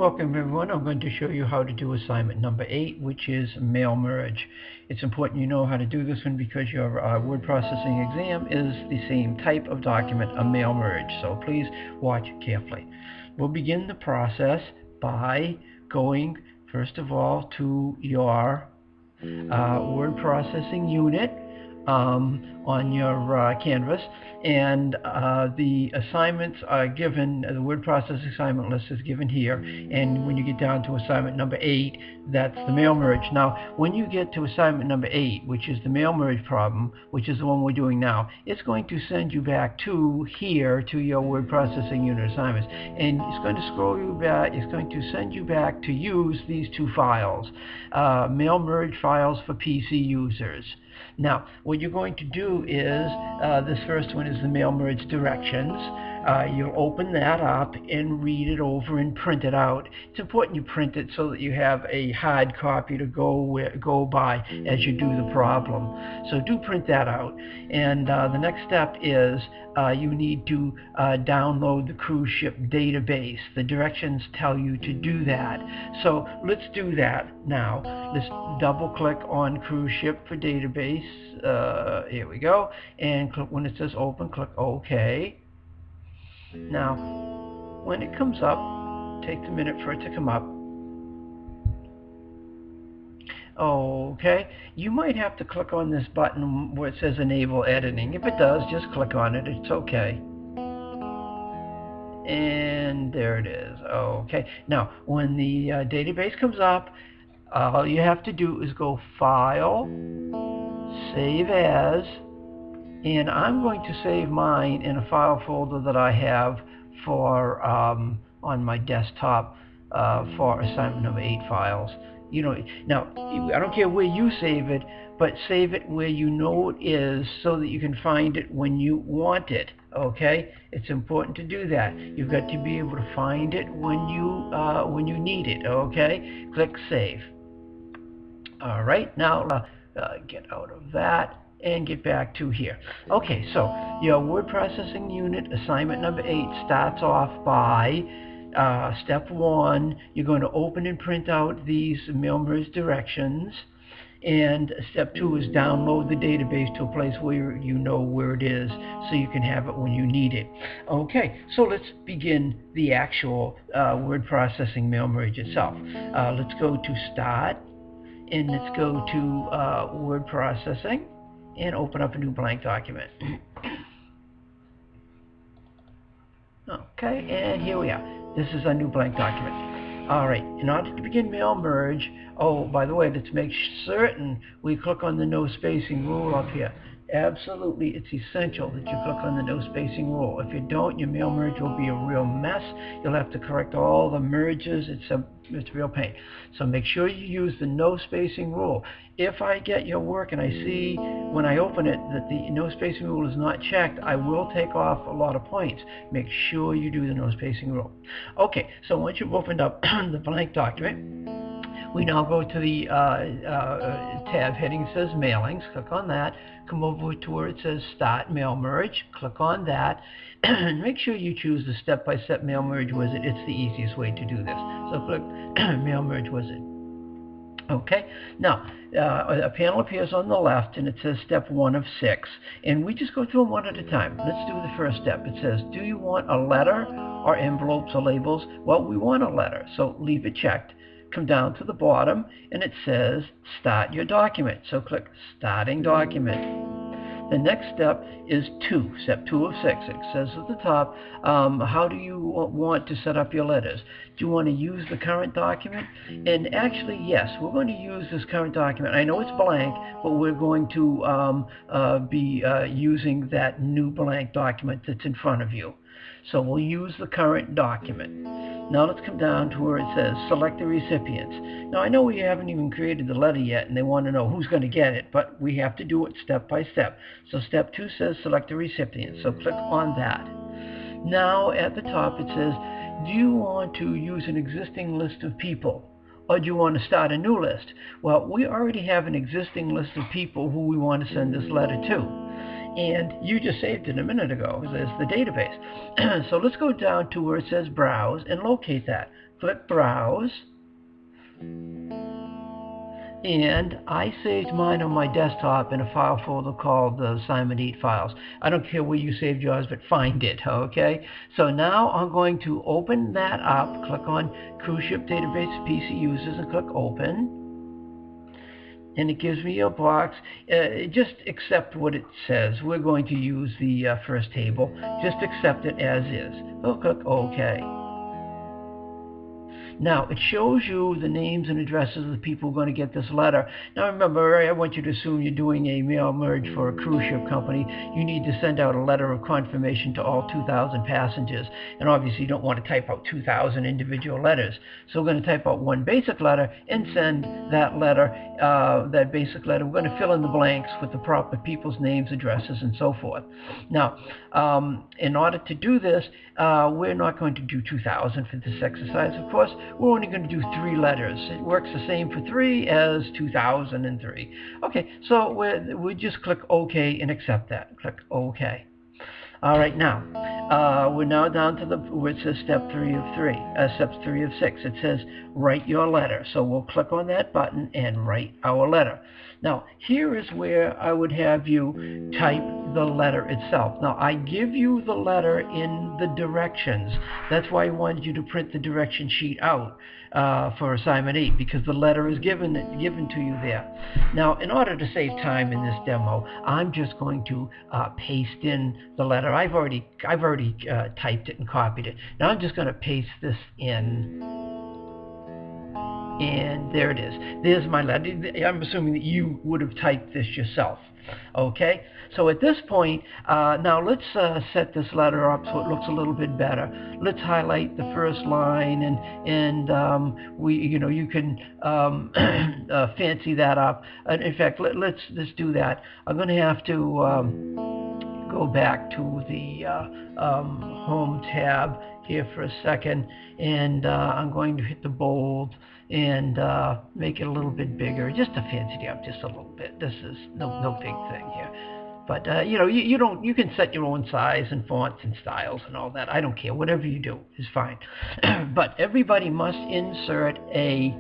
Welcome everyone. I'm going to show you how to do assignment number 8, which is mail merge. It's important you know how to do this one because your word processing exam is the same type of document, a mail merge. So please watch carefully. We'll begin the process by going first of all to your word processing unit on your canvas, and the assignments are given, the word processing assignment list is given here, and when you get down to assignment number 8, that's the mail merge. Now when you get to assignment number 8, which is the mail merge problem, which is the one we're doing now, it's going to send you back to here to your word processing unit assignments, and it's going to scroll you back. It's going to send you back to use these two files, mail merge files for PC users. Now, what you're going to do is, this first one is the mail merge directions. You'll open that up and read it over and print it out. It's important you print it so that you have a hard copy to go by as you do the problem. So do print that out. And the next step is you need to download the cruise ship database. The directions tell you to do that. So let's do that now. Let's double click on cruise ship for database. Here we go. And click, when it says open, click OK. Now, when it comes up, takes a minute for it to come up. Okay, you might have to click on this button where it says enable editing. If it does, just click on it. It's okay. And there it is. Okay, now when the database comes up, all you have to do is go File, Save As, and I'm going to save mine in a file folder that I have for on my desktop for assignment number 8 files. You know, now I don't care where you save it, but save it where you know it is so that you can find it when you want it. Okay, it's important to do that. You've got to be able to find it when you need it. Okay, click Save. All right, now get out of that and get back to here. Okay, so your word processing unit assignment number 8 starts off by step 1. You're going to open and print out these mail merge directions, and step 2 is download the database to a place where you know where it is so you can have it when you need it. Okay, so let's begin the actual word processing mail merge itself. Let's go to Start, and let's go to word processing and open up a new blank document. Okay, and here we are. This is a new blank document. All right, in order to begin mail merge, oh, by the way, let's make certain we click on the no spacing rule up here. Absolutely, it's essential that you click on the no spacing rule. If you don't, your mail merge will be a real mess. You'll have to correct all the merges. It's a real pain. So make sure you use the no spacing rule. If I get your work and I see when I open it that the no spacing rule is not checked, I will take off a lot of points. Make sure you do the no spacing rule. Okay, so once you've opened up the blank document, we now go to the tab heading that says Mailings. Click on that. Come over to where it says Start Mail Merge. Click on that. And make sure you choose the step-by-step Mail Merge Wizard. It's the easiest way to do this. So click Mail Merge Wizard. Okay, now a panel appears on the left and it says step 1 of 6, and we just go through them one at a time. Let's do the first step. It says, do you want a letter or envelopes or labels? Well, we want a letter, so leave it checked. Come down to the bottom and it says start your document, so click starting document. The next step is 2, step 2 of 6. It says at the top, how do you want to set up your letters? Do you want to use the current document? And actually, yes, we're going to use this current document. I know it's blank, but we're going to be using that new blank document that's in front of you. So we'll use the current document. Now let's come down to where it says select the recipients. Now I know we haven't even created the letter yet and they want to know who's going to get it, but we have to do it step by step. So step 2 says select the recipient, so click on that. Now at the top it says, do you want to use an existing list of people, or do you want to start a new list? Well, we already have an existing list of people who we want to send this letter to. And you just saved it a minute ago. There's the database. So let's go down to where it says Browse and locate that. click Browse, and I saved mine on my desktop in a file folder called Assignment 8 Files. I don't care where you saved yours, but find it, okay? So now I'm going to open that up, click on Cruise Ship Database PC Users, and click Open. And it gives me a box. Just accept what it says. We're going to use the first table. Just accept it as is. So click OK. Now, it shows you the names and addresses of the people who are going to get this letter. Now, remember, I want you to assume you're doing a mail merge for a cruise ship company. You need to send out a letter of confirmation to all 2,000 passengers. And obviously, you don't want to type out 2,000 individual letters. So we're going to type out one basic letter and send that letter, that basic letter. We're going to fill in the blanks with the proper people's names, addresses, and so forth. Now, in order to do this, we're not going to do 2,000 for this exercise, of course. We're only going to do 3 letters. It works the same for 3 as 2003. Okay, so we just click OK and accept that. Click OK. All right, now we're now down to where it says step 3 of 3, steps 3 of 6. It says write your letter. So we'll click on that button and write our letter. Now, here is where I would have you type the letter itself. Now, I give you the letter in the directions. That's why I wanted you to print the direction sheet out for assignment 8, because the letter is given to you there. Now, in order to save time in this demo, I'm just going to paste in the letter. I've already typed it and copied it. Now I'm just going to paste this in. And there it is. There's my letter. I'm assuming that you would have typed this yourself. Okay? So at this point, now let's set this letter up so it looks a little bit better. Let's highlight the first line, and you can fancy that up. In fact, let's do that. I'm going to have to go back to the Home tab here for a second, and I'm going to hit the bold and make it a little bit bigger, just to fancy it up just a little bit. This is no big thing here. But you can set your own size and fonts and styles and all that. I don't care. Whatever you do is fine. But everybody must insert a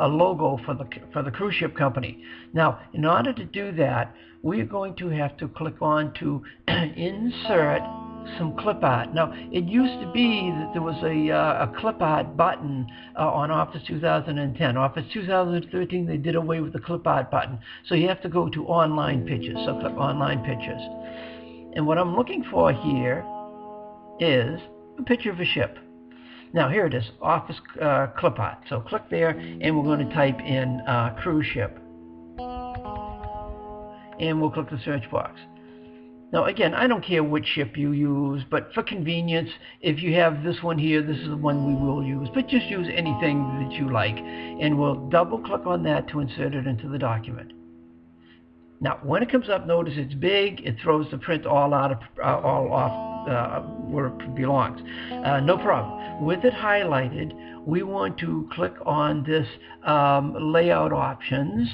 logo for the cruise ship company. Now, in order to do that, we're going to have to click on to insert some clip art. Now, it used to be that there was a clip art button on Office 2010. Office 2013, they did away with the clip art button. So you have to go to Online Pictures. So click Online Pictures. And what I'm looking for here is a picture of a ship. Now, here it is, Office clip art. So click there, and we're going to type in cruise ship. And we'll click the search box. Now, again, I don't care which ship you use, but for convenience, if you have this one here, this is the one we will use. But just use anything that you like, and we'll double-click on that to insert it into the document. Now, when it comes up, notice it's big. It throws the print all off where it belongs. No problem. With it highlighted, we want to click on this layout options,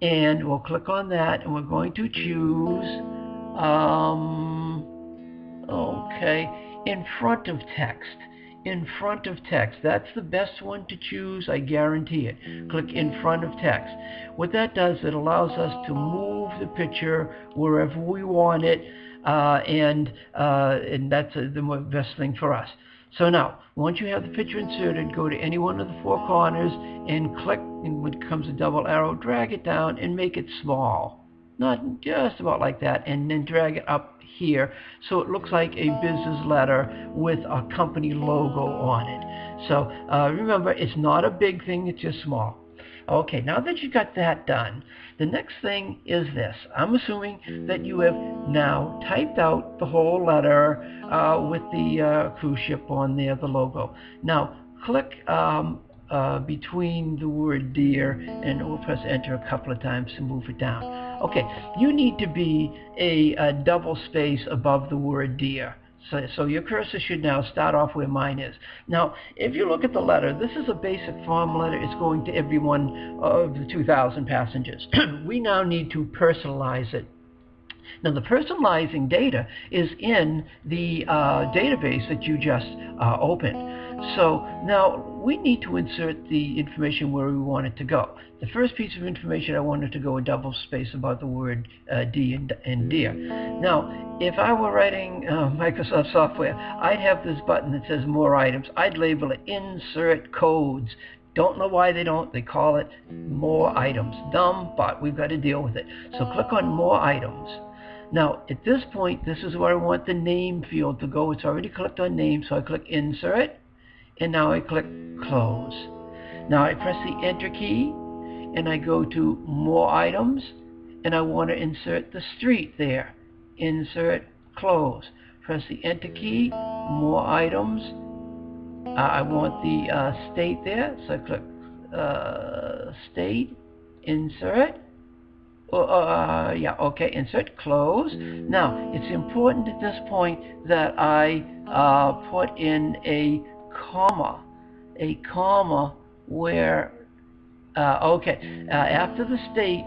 and we'll click on that, and we're going to choose in front of text. In front of text. That's the best one to choose, I guarantee it. Click in front of text. What that does, it allows us to move the picture wherever we want it, and that's the best thing for us. So now, once you have the picture inserted, go to any one of the 4 corners and click, and when it comes a double arrow, drag it down and make it small. Not just about like that, and then drag it up here so it looks like a business letter with a company logo on it. So remember, it's not a big thing, it's just small. Okay, now that you got that done, the next thing is this. I'm assuming that you have now typed out the whole letter with the cruise ship on there, the logo. Now, click between the word dear, and we'll press enter a couple of times to move it down. Okay, you need to be a double space above the word dear. So your cursor should now start off where mine is. Now, if you look at the letter, this is a basic form letter. It's going to every one of the 2,000 passengers. We now need to personalize it. Now, the personalizing data is in the database that you just opened. So now we need to insert the information where we want it to go. The first piece of information, I wanted to go a double space about the word D and deer. Now, if I were writing Microsoft software, I'd have this button that says More Items. I'd label it Insert Codes. Don't know why they don't. They call it More Items. Dumb, but we've got to deal with it. So click on More Items. Now, at this point, this is where I want the name field to go. It's already clicked on name, so I click Insert, and now I click Close. Now I press the Enter key, and I go to More Items, and I want to insert the street there. Insert, Close. Press the Enter key, More Items. I want the state there, so I click State, Insert. Insert, Close. Now, it's important at this point that I put in a comma where, after the state,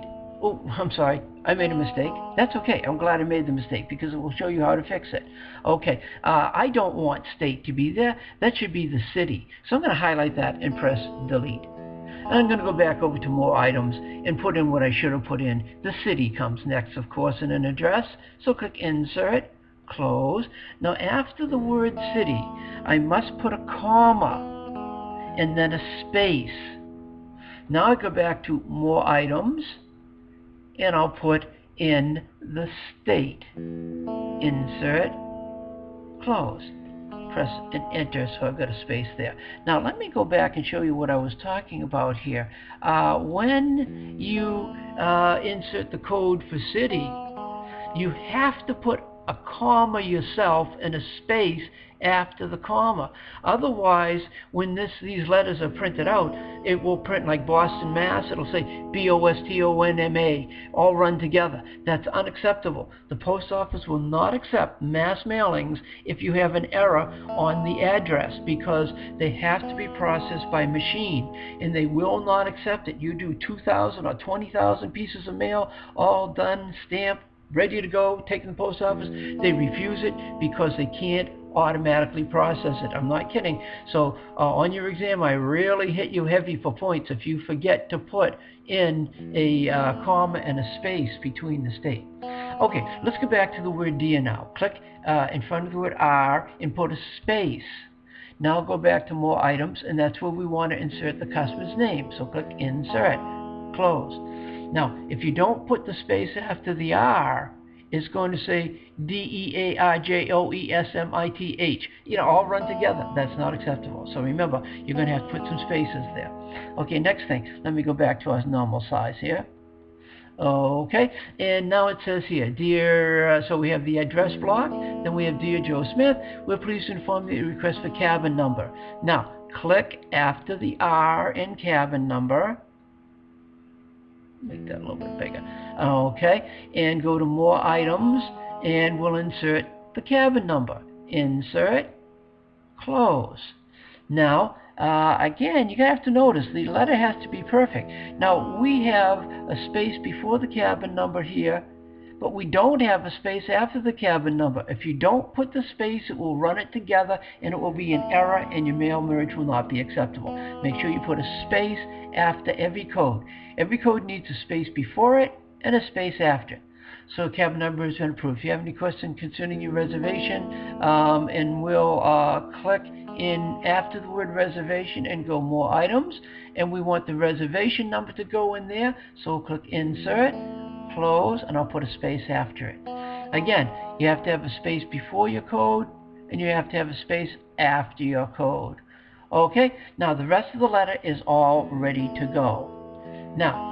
I'm sorry, I made a mistake. That's okay. I'm glad I made the mistake because it will show you how to fix it. Okay, I don't want state to be there. That should be the city. So I'm going to highlight that and press Delete. And I'm going to go back over to More Items and put in what I should have put in. The city comes next, of course, in an address. So click Insert, Close. Now, after the word city, I must put a comma and then a space. Now I go back to More Items, and I'll put in the state. Insert, Close. Press and Enter, so I've got a space there. Now let me go back and show you what I was talking about here. When you insert the code for city, you have to put a comma yourself and a space after the comma. Otherwise, when these letters are printed out, it will print like Boston, Mass. It'll say B-O-S-T-O-N-M-A, all run together. That's unacceptable. The post office will not accept mass mailings if you have an error on the address, because they have to be processed by machine, and they will not accept it. You do 2,000 or 20,000 pieces of mail, all done, stamped, ready to go, taken to the post office, they refuse it because they can't automatically process it. I'm not kidding. So on your exam, I really hit you heavy for points if you forget to put in a comma and a space between the state. Okay, let's go back to the word deer now. Click in front of the word R and put a space. Now go back to More Items, and that's where we want to insert the customer's name. So click Insert, Close. Now, if you don't put the space after the R, it's going to say D-E-A-R-J-O-E-S-M-I-T-H. You know, all run together. That's not acceptable. So remember, you're going to have to put some spaces there. Okay, next thing. Let me go back to our normal size here. Okay, and now it says here, Dear, so we have the address block, then we have Dear Joe Smith, we're pleased to inform you the request for cabin number. Now, click after the R in cabin number. Make that a little bit bigger. Okay, and go to More Items, and we'll insert the cabin number. Insert, Close. Now, again, you have to notice the letter has to be perfect. Now, we have a space before the cabin number here, but we don't have a space after the cabin number. If you don't put the space, it will run it together, and it will be an error, and your mail merge will not be acceptable. Make sure you put a space after every code. Every code needs a space before it and a space after. So cabin number has been approved. If you have any questions concerning your reservation, and we'll click in after the word reservation and go More Items, and we want the reservation number to go in there, so we'll click Insert, Close, and I'll put a space after it. Again, you have to have a space before your code, and you have to have a space after your code. Okay, now the rest of the letter is all ready to go. Now,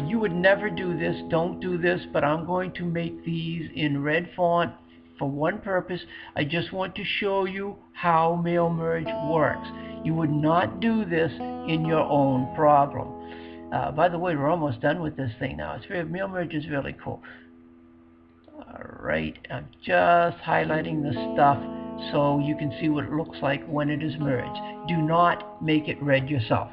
you would never do this, don't do this, but I'm going to make these in red font for one purpose. I just want to show you how mail merge works. You would not do this in your own problem. By the way, we're almost done with this thing now. Mail merge is really cool. Alright, I'm just highlighting the stuff so you can see what it looks like when it is merged. Do not make it red yourself.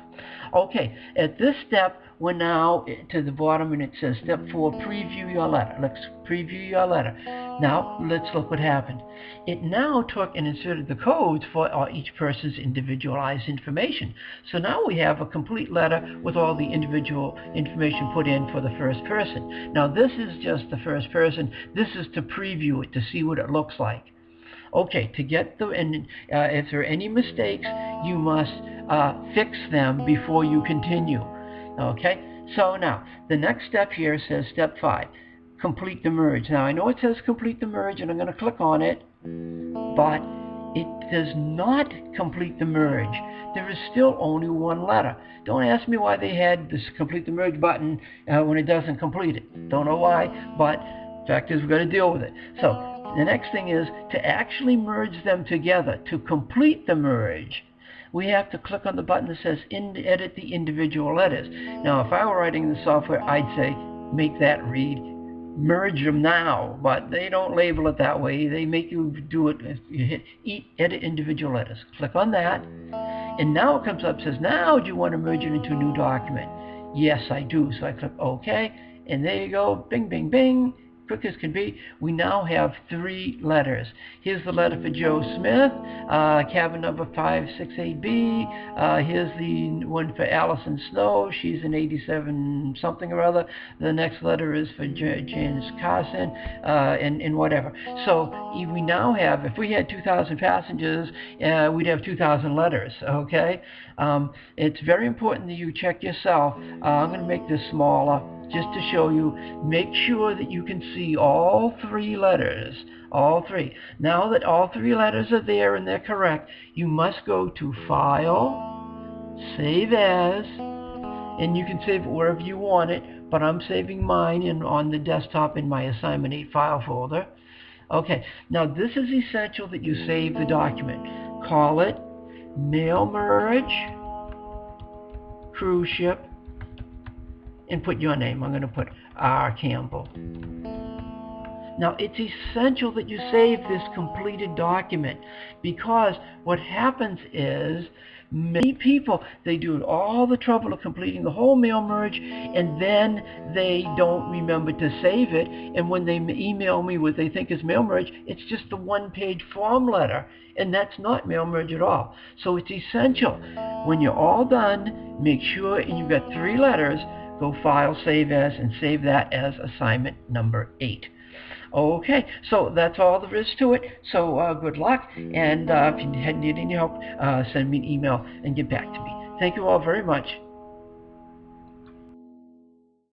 Okay, at this step, we're now to the bottom, and it says step 4, preview your letter. Let's preview your letter. Now let's look what happened. It now took and inserted the codes for each person's individualized information. So now we have a complete letter with all the individual information put in for the first person. Now this is just the first person. This is to preview it, to see what it looks like. Okay, to get the, and if there are any mistakes, you must fix them before you continue. Okay, so now the next step here says step 5, complete the merge. Now I know it says complete the merge, and I'm going to click on it, but it does not complete the merge. There is still only one letter. Don't ask me why they had this complete the merge button when it doesn't complete it. Don't know why, but the fact is we've got to deal with it. So the next thing is to actually merge them together. To complete the merge, we have to click on the button that says edit the individual letters. Now, if I were writing the software, I'd say make that read merge them now, but they don't label it that way. They make you do it. You hit edit individual letters. Click on that, and now it comes up, says, now do you want to merge it into a new document? Yes, I do. So I click OK, and there you go. Bing, bing, bing. Quick as can be. We now have 3 letters. Here's the letter for Joe Smith, cabin number 568B. Here's the one for Allison Snow. She's an 87 something or other. The next letter is for Janice Carson, and whatever. So we now have, if we had 2,000 passengers, we'd have 2,000 letters. Okay. It's very important that you check yourself. I'm going to make this smaller, just to show you. Make sure that you can see all 3 letters, all 3. Now that all 3 letters are there and they're correct, you must go to File, Save As, and you can save it wherever you want it, but I'm saving mine on the desktop in my Assignment 8 file folder. Okay, now this is essential that you save the document. Call it Mail Merge Cruise Ship, and put your name. I'm going to put R. Campbell. Now, it's essential that you save this completed document, because what happens is many people, they do all the trouble of completing the whole mail merge, and then they don't remember to save it, and when they email me what they think is mail merge, it's just the 1-page form letter, and that's not mail merge at all. So it's essential. When you're all done, make sure, and you've got 3 letters, go File, Save As, and save that as assignment number 8. Okay, so that's all there is to it. So good luck, and if you need any help, send me an email and get back to me. Thank you all very much.